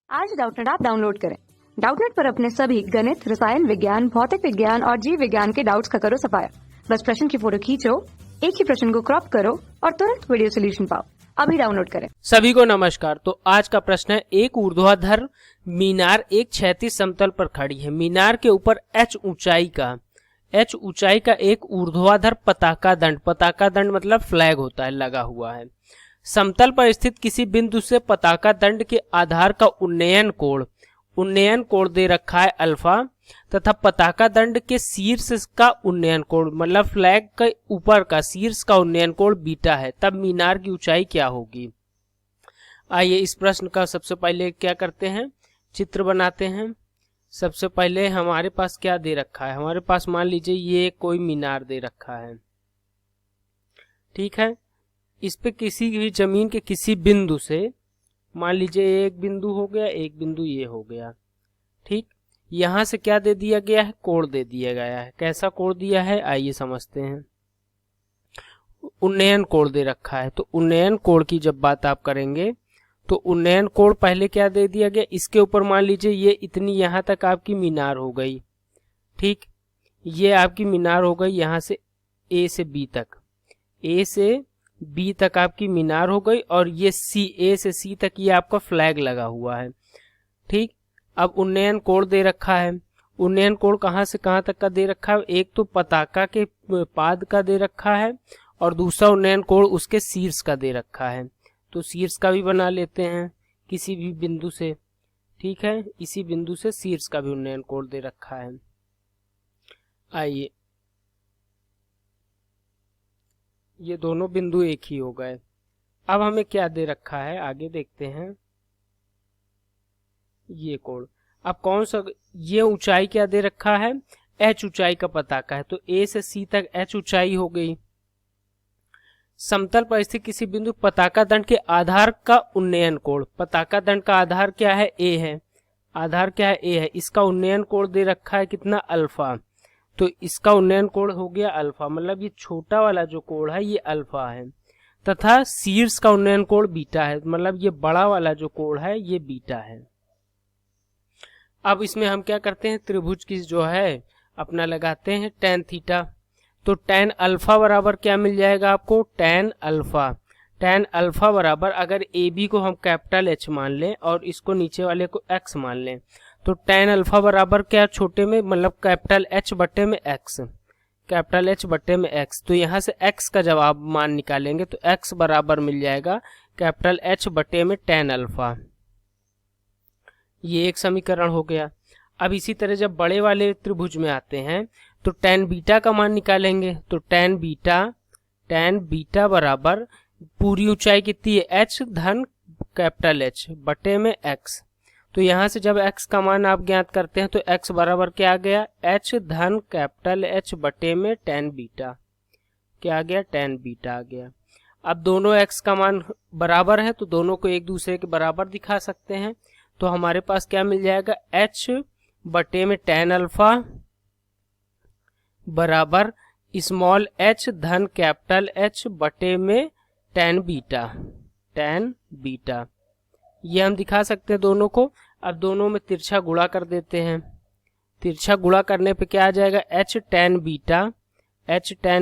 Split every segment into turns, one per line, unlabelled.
आज Doubtnut app download करें। Doubtnut पर अपने सभी गणित, रसायन विज्ञान, भौतिक विज्ञान और जीव विज्ञान के डाउट्स का करो सफाया। बस प्रश्न की फोटो खींचो, एक ही प्रश्न को क्रॉप करो और तुरंत वीडियो सोल्यूशन पाओ। अभी डाउनलोड करें।
सभी को नमस्कार। तो आज का प्रश्न है, एक ऊर्ध्वाधर मीनार एक क्षैतिज समतल पर खड़ी है। मीनार के ऊपर h ऊंचाई का एक ऊर्ध्वाधर पताका दंड मतलब फ्लैग होता है, लगा हुआ है। समतल पर स्थित किसी बिंदु से पताका दंड के आधार का उन्नयन कोण दे रखा है अल्फा, तथा पताका दंड के शीर्ष का उन्नयन कोण मतलब फ्लैग के ऊपर का शीर्ष का उन्नयन कोण बीटा है। तब मीनार की ऊंचाई क्या होगी? आइए इस प्रश्न का सबसे पहले क्या करते हैं, चित्र बनाते हैं। सबसे पहले हमारे पास क्या दे रखा है, हमारे पास मान लीजिए ये कोई मीनार दे रखा है, ठीक है। इस पे किसी भी जमीन के किसी बिंदु से, मान लीजिए एक बिंदु हो गया, एक बिंदु ये हो गया, ठीक। यहां से क्या दे दिया गया है, कोण दे दिया गया है। कैसा कोण दिया है, आइए समझते हैं। उन्नयन कोण दे रखा है। तो उन्नयन कोण की जब बात आप करेंगे तो उन्नयन कोण पहले क्या दे दिया गया, इसके ऊपर मान लीजिए ये इतनी यहां तक आपकी मीनार हो गई, ठीक। ये आपकी मीनार हो गई यहां से ए से बी तक आपकी मीनार हो गई, और ये ए से सी तक ये आपका फ्लैग लगा हुआ है, ठीक। अब उन्नयन कोण दे रखा है। उन्नयन कोण कहां से कहां तक का दे रखा है, एक तो पताका के पाद का दे रखा है और दूसरा उन्नयन कोण उसके शीर्ष का दे रखा है। तो शीर्ष का भी बना लेते हैं किसी भी बिंदु से, ठीक है। इसी बिंदु से शीर्ष का भी उन्नयन कोण दे रखा है। आइए ये दोनों बिंदु एक ही हो गए। अब हमें क्या दे रखा है, आगे देखते हैं। ये कोण, अब कौन सा, ये ऊंचाई क्या दे रखा है, h ऊंचाई का पताका है। तो a से c तक h ऊंचाई हो गई। समतल पर स्थित किसी बिंदु पताका दंड के आधार का उन्नयन कोण, पताका दंड का आधार क्या है, a है, आधार क्या है, a है। इसका उन्नयन कोण दे रखा है कितना, अल्फा। तो इसका उन्नयन कोण हो गया अल्फा, मतलब ये छोटा वाला जो कोण है ये अल्फा है, तथा शीर्ष का उन्नयन कोण बीटा है, मतलब ये बड़ा वाला जो कोण है ये बीटा है। अब इसमें हम क्या करते हैं, त्रिभुज की जो है अपना लगाते हैं tan थीटा। तो tan अल्फा बराबर क्या मिल जाएगा आपको, tan अल्फा बराबर, अगर ए बी को हम कैपिटल H मान लें और इसको नीचे वाले को x मान लें, तो tan अल्फा बराबर क्या, छोटे में मतलब कैपिटल H बटे में x, तो यहाँ से x का जब आप मान निकालेंगे तो x बराबर मिल जाएगा कैपिटल H बटे में tan अल्फा। ये एक समीकरण हो गया। अब इसी तरह जब बड़े वाले त्रिभुज में आते हैं तो tan बीटा का मान निकालेंगे। तो tan बीटा बराबर पूरी ऊंचाई कितनी है, h धन कैपिटल H बटे में x। तो यहाँ से जब x का मान आप ज्ञात करते हैं तो x बराबर क्या आ गया, h धन कैपिटल H बटे में tan बीटा, क्या आ गया, tan बीटा आ गया। अब दोनों x का मान बराबर है तो दोनों को एक दूसरे के बराबर दिखा सकते हैं। तो हमारे पास क्या मिल जाएगा, h बटे में tan अल्फा बराबर स्मॉल h धन कैपिटल H बटे में tan बीटा। ये हम दिखा सकते हैं दोनों को। अब दोनों में तिरछा गुणा कर देते हैं। तिरछा गुणा करने पे क्या आ जाएगा, h tan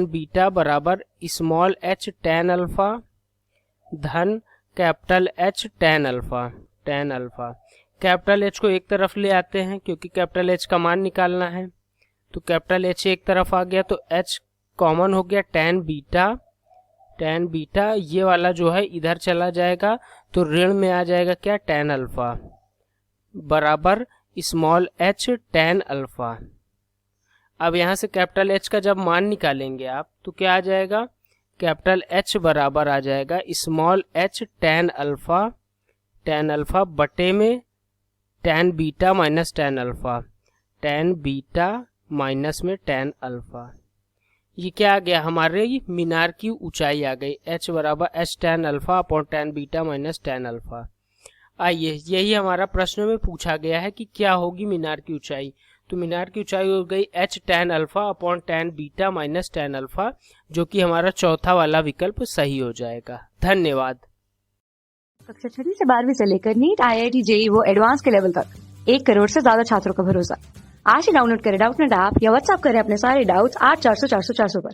बीटा बराबर स्मॉल h tan अल्फा धन capital H tan alpha. Capital H को एक तरफ ले आते हैं क्योंकि कैपिटल H का मान निकालना है। तो कैपिटल H एक तरफ आ गया तो H कॉमन हो गया, tan बीटा ये वाला जो है इधर चला जाएगा तो ऋण में आ जाएगा क्या, tan अल्फा बराबर स्मॉल h tan अल्फा। अब यहाँ से कैपिटल H का जब मान निकालेंगे आप तो क्या आ जाएगा, कैपिटल H बराबर आ जाएगा स्मॉल h tan अल्फा बटे में tan beta minus tan alpha, tan beta minus में tan अल्फा। ये क्या आ गया, हमारे मीनार की ऊंचाई आ गई, h बराबर h tan alpha upon tan beta minus tan alpha. आइए यही हमारा प्रश्न में पूछा गया है कि क्या होगी मीनार की ऊंचाई। तो मीनार की ऊंचाई हो गई h tan alpha upon tan beta minus tan alpha, जो कि हमारा चौथा वाला विकल्प सही हो जाएगा। धन्यवाद।
कक्षा 6 से 12वीं से लेकर नीट, IIT, JEE वो एडवांस के लेवल तक 1 करोड़ से ज्यादा छात्रों का भरोसा। आज ही डाउनलोड करें डाउटनेट ऐप या व्हाट्सएप करें अपने सारे डाउट्स 8400 400 400 पर।